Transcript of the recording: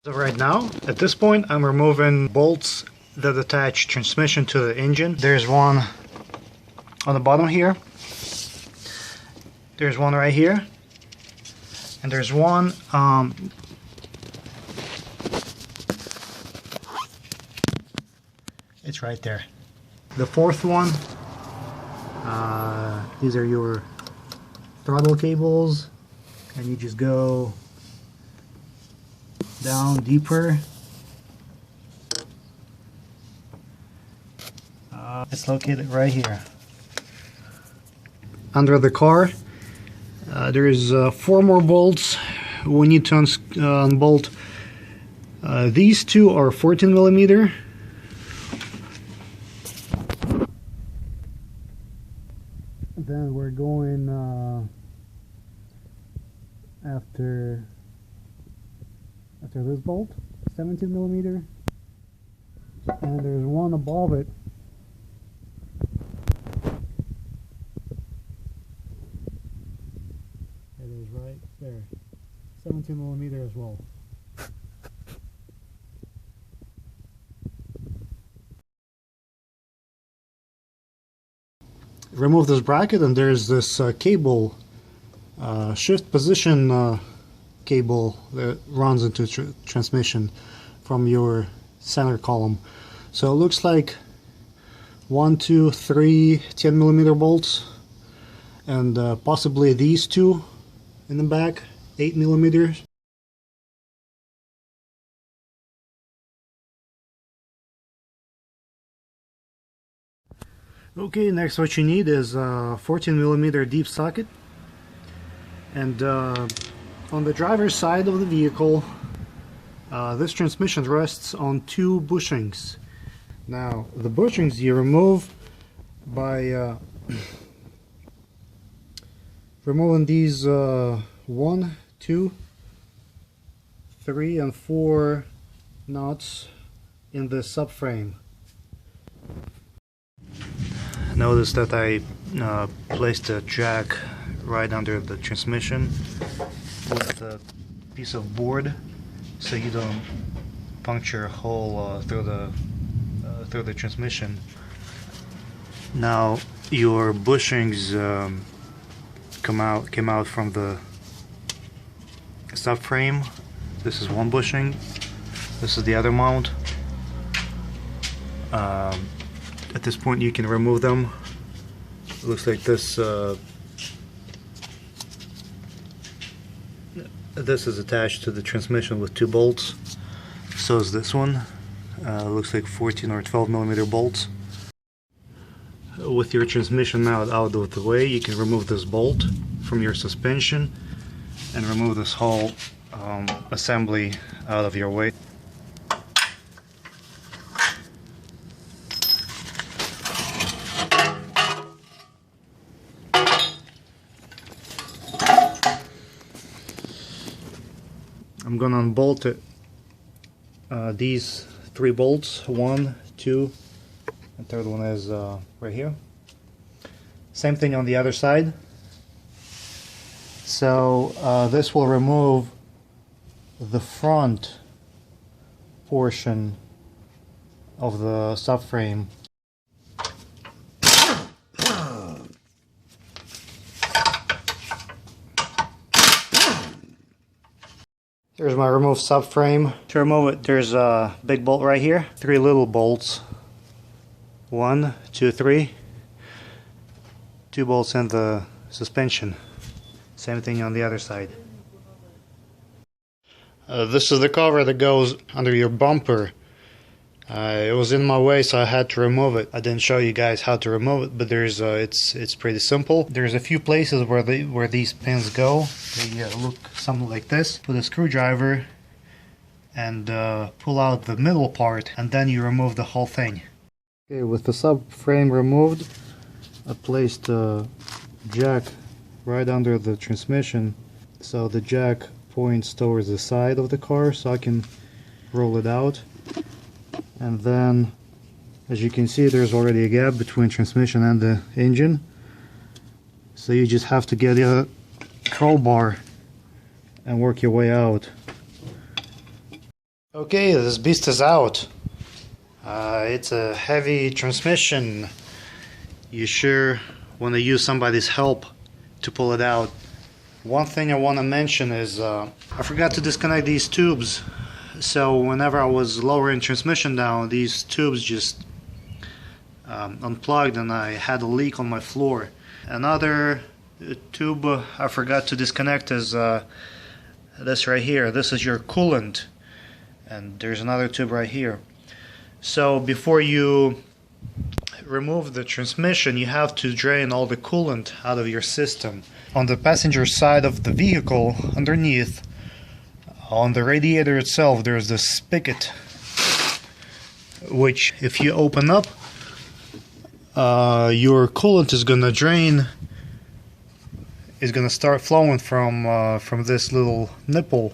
So right now, at this point, I'm removing bolts that attach transmission to the engine. There's one on the bottom here. There's one right here. And there's one it's right there. The fourth one, these are your throttle cables, and you just go down deeper. It's located right here. Under the car, there's 4 more bolts we need to unbolt. These two are 14 millimeter. Then we're going after this bolt, 17 millimeter, and there's one above it. It is right there, 17 millimeter as well. Remove this bracket, and there's this cable, shift position cable that runs into transmission from your center column. So it looks like 1, 2, 3 10 millimeter bolts, and possibly these two in the back, 8 millimeters. Okay, next what you need is a 14 millimeter deep socket, and on the driver's side of the vehicle, this transmission rests on 2 bushings. Now the bushings you remove by removing these 1, 2, 3 and 4 nuts in the subframe. Notice that I placed a jack right under the transmission with a piece of board, so you don't puncture a hole through the transmission. Now your bushings came out from the subframe. This is one bushing. This is the other mount. At this point you can remove them. It looks like this this is attached to the transmission with 2 bolts. So is this one. Looks like 14 or 12 millimeter bolts. With your transmission mount out of the way, you can remove this bolt from your suspension and remove this whole assembly out of your way. I'm gonna unbolt it. These 3 bolts, 1, 2, and third one is right here. Same thing on the other side. So this will remove the front portion of the subframe. Here's my removed subframe. To remove it, there's a big bolt right here. 3 little bolts. 1, 2, 3. 2 bolts in the suspension. Same thing on the other side. This is the cover that goes under your bumper. It was in my way, so I had to remove it. I didn't show you guys how to remove it, but there's it's pretty simple. There's a few places where these pins go. They look something like this. Put a screwdriver and pull out the middle part, and then you remove the whole thing. Okay, with the subframe removed, I placed a jack right under the transmission, so the jack points towards the side of the car, so I can roll it out. And then, as you can see, there's already a gap between transmission and the engine, so you just have to get a crowbar and work your way out. Okay, this beast is out. It's a heavy transmission. You sure want to use somebody's help to pull it out. One thing I want to mention is I forgot to disconnect these tubes. So whenever I was lowering transmission down, these tubes just unplugged and I had a leak on my floor. Another tube I forgot to disconnect is this right here. This is your coolant, and there's another tube right here. So before you remove the transmission, you have to drain all the coolant out of your system. On the passenger side of the vehicle, underneath, on the radiator itself, there's this spigot, which if you open up, your coolant is gonna drain, is gonna start flowing from this little nipple